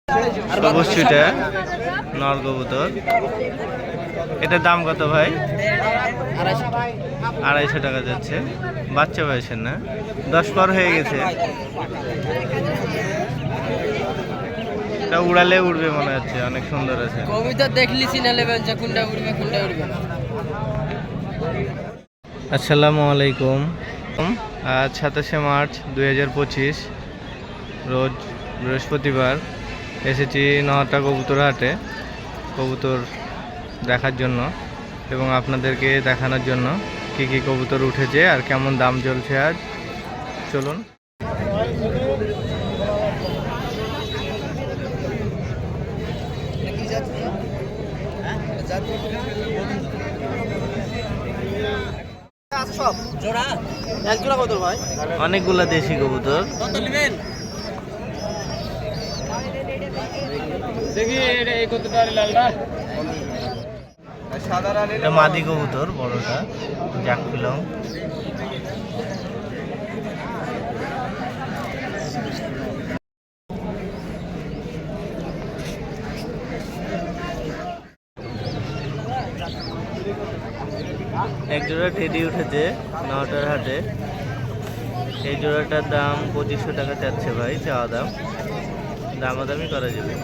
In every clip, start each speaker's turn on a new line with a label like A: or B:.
A: সবুজটা নর কবুতর। এটার দাম কত ভাই? 250 টাকা যাচ্ছে। বাচ্চা বয়সের না, 10 পর হয়ে গেছে। এটা উড়ালে উড়বে মনে হচ্ছে, অনেক সুন্দর আছে।
B: কবিতা দেখলি চিনালে যে কোনটা উড়বে কোনটা উড়বে না।
A: আসসালামু আলাইকুম। আজ 27শে মার্চ 2025 রোজ বৃহস্পতিবার। এসেছি নহটা কবুতর হাটে কবুতর দেখার জন্য এবং আপনাদেরকে দেখানোর জন্য কি কি কবুতর উঠেছে আর কেমন দাম চলছে আজ। চলুন। অনেকগুলা দেশি কবুতর। মাদি কবুতর বড়টা জাক পিলং। এক জোড়া টেডি উঠেছে নটার হাটে। এই জোড়াটার দাম 2500 টাকা চাচ্ছে ভাই, চাওয়া দাম। দামাদামি করা যাবে।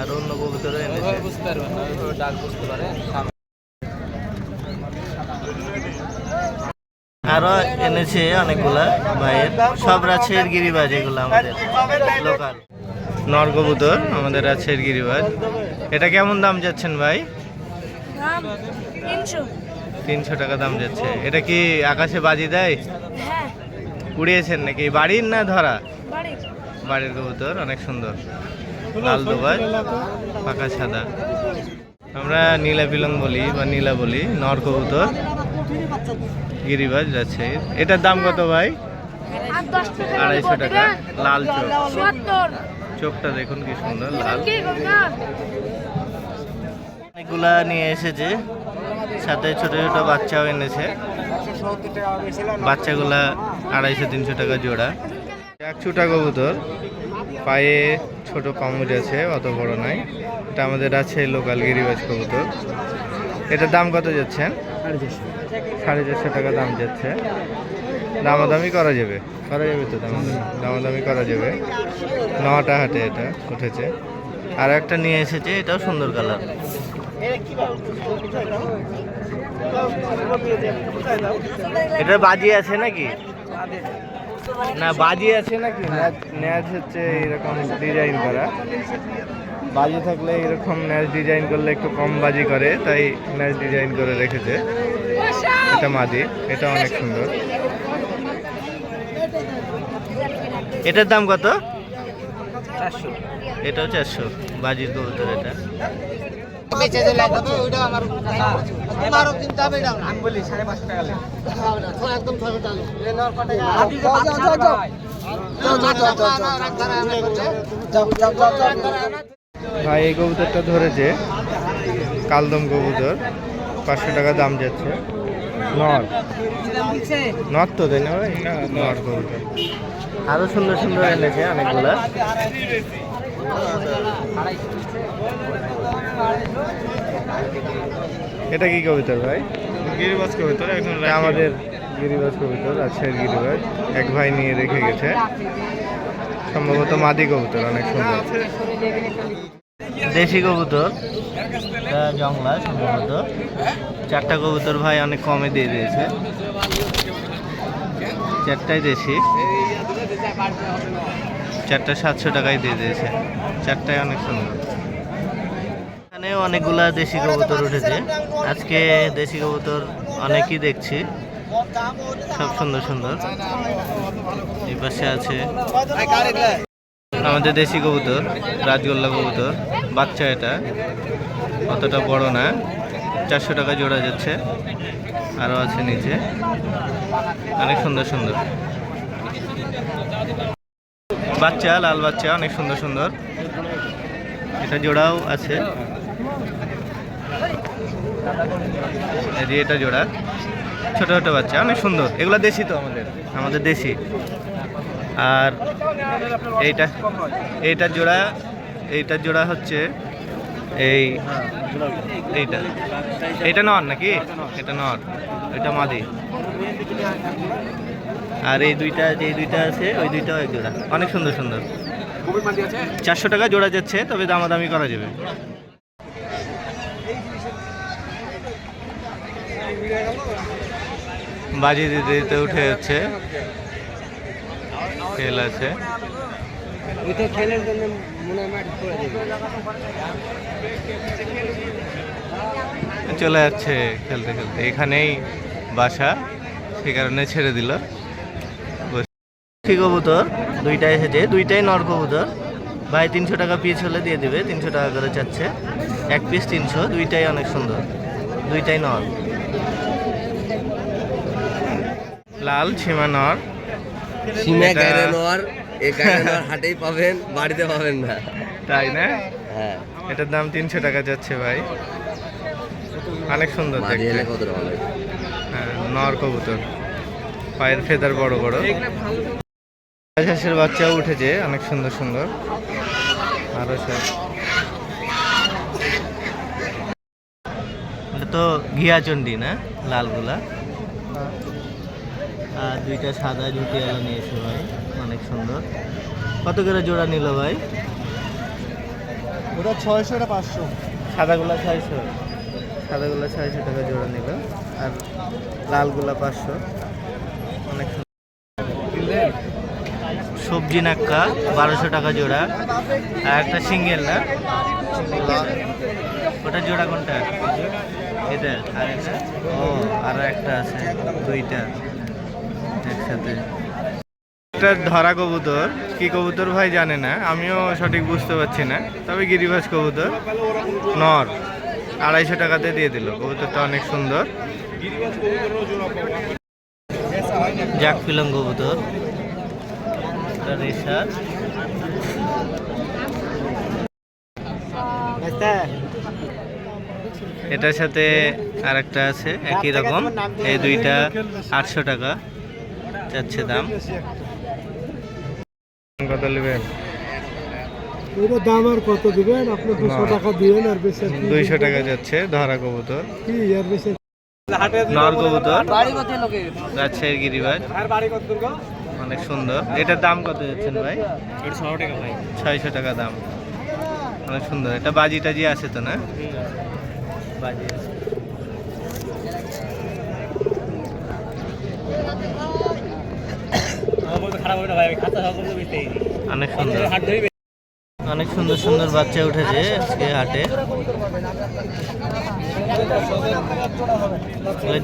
A: আর অন্য কবুতর এনেছে। আরো এনেছে অনেকগুলা ভাইয়ের, সব রাজশাহীর গিরিবাজ এগুলো আমাদের লোকাল নর কবুতর, আমাদের রাজশাহীর গিরিবাজ। এটা কেমন দাম যাচ্ছেন ভাই? 300 টাকা দাম যাচ্ছে। এটা কি আকাশে বাজি দেয়? উড়িয়েছেন নাকি? বাড়ির না ধরা? বাড়ির কবুতর, অনেক সুন্দর। লাল দোবাজ, পাকা সাদা। আমরা নীলা পিলং বলি বা নীলা বলি। নর কবুতর গিরিবাজ রাজশাহীর। এটার দাম কত ভাই? 250 টাকা। লাল চোখ, চোখটা দেখুন কি সুন্দর লাল। অনেকগুলা নিয়ে এসেছে, সাথে ছোট ছোট বাচ্চাও এনেছে। বাচ্চাগুলা 250-300 টাকা জোড়া। একচুটা কবুতর, পায়ে ছোট পামুজ আছে, অত বড় নাই। এটা আমাদের আছে লোকাল গিরিবাজ কবুতর। এটার দাম কত যাচ্ছেন? 450 টাকা দাম যাচ্ছে। দামাদামি করা যাবে, তো দামাদামি করা যাবে। নটা হাটে এটা উঠেছে। আর একটা নিয়ে এসেছে, এটাও সুন্দর কালার। এটা বাজি আছে নাকি? না বাজি আছে নাকি? ন্যাজ হচ্ছে এরকম ডিজাইন করা। বাজি থাকলে এরকম ন্যাজ ডিজাইন করলে একটু কম বাজি করে, তাই ন্যাজ ডিজাইন করে রেখেছে। এটা মাদি, এটা অনেক সুন্দর। এটার দাম কত? 400। এটাও 400 বাজির কবুতর। এটা ভাই এই কবুতরটা ধরেছে, কালদম কবুতর, 500 টাকা দাম যাচ্ছে। নর নর তো তাই না ভাই? নর কবুতর। আরো সুন্দর সুন্দর এনেছে অনেকগুলা। এটা কি কবুতর ভাই? গিরিবাজ কবুতর। এখন আমাদের গিরিবাজ কবুতর, রাজশাহীর গিরিবাজ। এক ভাই নিয়ে রেখে গেছে, সম্ভবত মাদি কবুতর, অনেক সুন্দর। দেশি কবুতর, জংলা সম্ভবত। 4টা কবুতর ভাই অনেক কমে দিয়ে দিয়েছে। 4টাই দেশি, 4টা 700 টাকায় দিয়ে দিয়েছে। 4টাই অনেক সুন্দর। এখানে অনেকগুলা দেশি কবুতর উঠেছে আজকে। দেশি কবুতর অনেকই দেখছি, সব সুন্দর সুন্দর। এই পাশে আছে আমাদের দেশি কবুতর, রাজগোল্লা কবুতর, বাচ্চা। এটা অতটা বড় না, 400 টাকা জোড়া যাচ্ছে। আরও আছে নিচে, অনেক সুন্দর সুন্দর বাচ্চা, লাল বাচ্চা, অনেক সুন্দর সুন্দর। এটা জোড়াও আছে, এটা জোড়া, ছোট ছোট বাচ্চা, অনেক সুন্দর। এগুলো দেশি তো, আমাদের দেশি। আর এইটার জোড়া হচ্ছে এইটা নর নাকি? এটা নর, এটা মাদি। আর এই দুইটা আছে, ওই দুইটাও এক জোড়া, অনেক সুন্দর সুন্দর। 400 টাকা জোড়া যাচ্ছে, তবে দামাদামি করা যাবে। বাজি দিতে দিতে উঠে যাচ্ছে, খেল আছে। চলে যাচ্ছে খেলতে খেলতে, এখানেই বাসা, সে কারণে ছেড়ে দিল। কবুতর দুইটা এসেছে, দুইটাই নর কবুতর। ভাই 300 টাকা পিস হলে দিয়ে দিবে, 300 টাকা করে চাচ্ছে, এক পিস 300। দুইটাই অনেক সুন্দর, দুইটাই নর। লাল সীমা নর,
B: হাটেই পাবেন, বাড়িতে পাবেন না,
A: তাই না?
B: হ্যাঁ,
A: এটার দাম 300 টাকা যাচ্ছে ভাই, অনেক সুন্দর দেখতে। হ্যাঁ, নর কবুতর, পায়ের ফেদার বড় বড়। হাঁসের বাচ্চাও উঠেছে, অনেক সুন্দর সুন্দর। আরো সব এটা তো ঘিয়াচন্ডী না, লালগুলা। আর দুইটা সাদা জুটিয়ালা নিয়েছে ভাই, অনেক সুন্দর। কত করে জোড়া নিল ভাই?
C: ওটা 600, এটা 500।
A: সাদাগুলা 600, সাদাগুলা 600 টাকা জোড়া নিল, আর লালগুলা 500। অনেক সুন্দর। সবজি নাক্কা 1200 টাকা জোড়া। আর একটা সিঙ্গেল না, ওটা জোড়া কোনটা? এটা। আর এটা, ও আর একটা আছে, দুইটা একসাথে। একটা ধরা কবুতর, কি কবুতর ভাই জানে না, আমিও সঠিক বুঝতে পারছি না, তবে গিরিবাজ কবুতর নর, 250 টাকাতে দিয়ে দিল। কবুতরটা অনেক সুন্দর। জাক ফিলং কবুতর, রেসার। এটার সাথে আর একটা আছে একই রকম, এই দুইটা 800 টাকা যাচ্ছে দাম। কত নেবেন?
C: ওইটা দাম আর কত দিবেন আপনি? 200 টাকা দিবেন, আর বেশি
A: 200 টাকা যাচ্ছে ধরা কবুতর।
C: কি আর বেশি?
A: নর কবুতর, রাজশাহীর গিরিবাজ, অনেক সুন্দর। এটার দাম কত যাচ্ছেন ভাই? 600 টাকা ভাই, 600 টাকা দাম, অনেক সুন্দর। এটা বাজি টাজি আছে তো না? বাজি আছে। অনেক সুন্দর, অনেক সুন্দর সুন্দর বাচ্চা উঠেছে আজকে হাটে।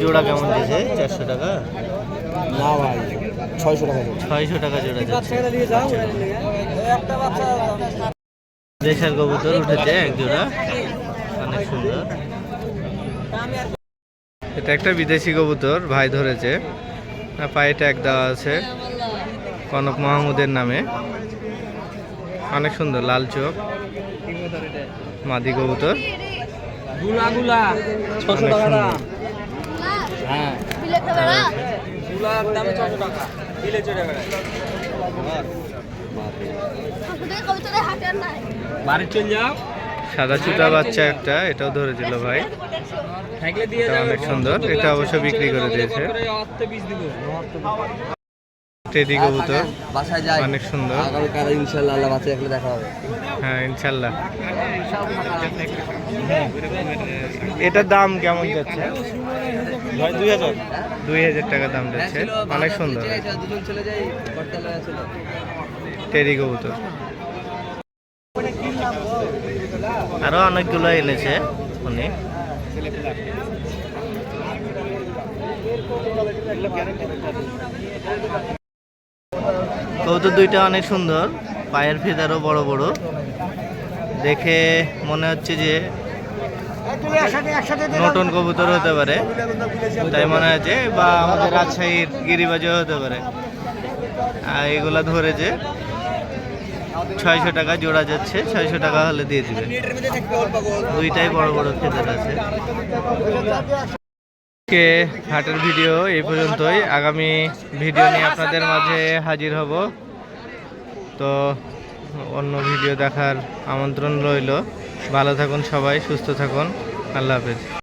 A: জোড়া কেমন দিয়েছে? 400 টাকা
C: না ভাই, 600 টাকা।
A: 600 টাকা জোড়া যাচ্ছে। দেশের কবুতর উঠেছে এক জোড়া, অনেক সুন্দর। এটা একটা বিদেশি কবুতর ভাই ধরেছে, পায়ে ট্যাগ দেওয়া আছে কনক মাহমুদের নামে, অনেক সুন্দর, লাল চোখ, মাদি কবুতর। অনেক সুন্দর।
B: হ্যাঁ,
A: সাদা চুটা বাচ্চা একটা, এটাও ধরেছিল ভাই, এটা অনেক সুন্দর। এটা অবশ্য বিক্রি করে দিয়েছে। টেডি কবুতর, অনেক সুন্দর।
B: ইনশাল্লাহ আল্লাহ বাঁচিয়ে রাখলে দেখা হবে।
A: হ্যাঁ ইনশাল্লাহ। এটার দাম কেমন যাচ্ছে? 2000 টাকা দাম যাচ্ছে, অনেক সুন্দর। টেডি কবুতর আরো অনেকগুলো এনেছে উনি। কবুতর দুইটা অনেক সুন্দর, পায়ের ফেদারও বড় বড়, দেখে মনে হচ্ছে যে নতুন কবুতর হতে পারে, তাই মনে হচ্ছে, বা আমাদের রাজশাহীর গিরিবাজও হতে পারে। আর এগুলা ধরেছে 600 টাকা জোড়া যাচ্ছে, 600 টাকা হলে দিয়ে দিবে। দুইটাই বড় বড় ফেদার আছে। হাটের ভিডিও এই পর্যন্তই, আগামী ভিডিও নিয়ে আপনাদের মাঝে হাজির হব। তো অন্য ভিডিও দেখার আমন্ত্রণ রইল। ভালো থাকুন সবাই, সুস্থ থাকুন, আল্লাহ হাফেজ।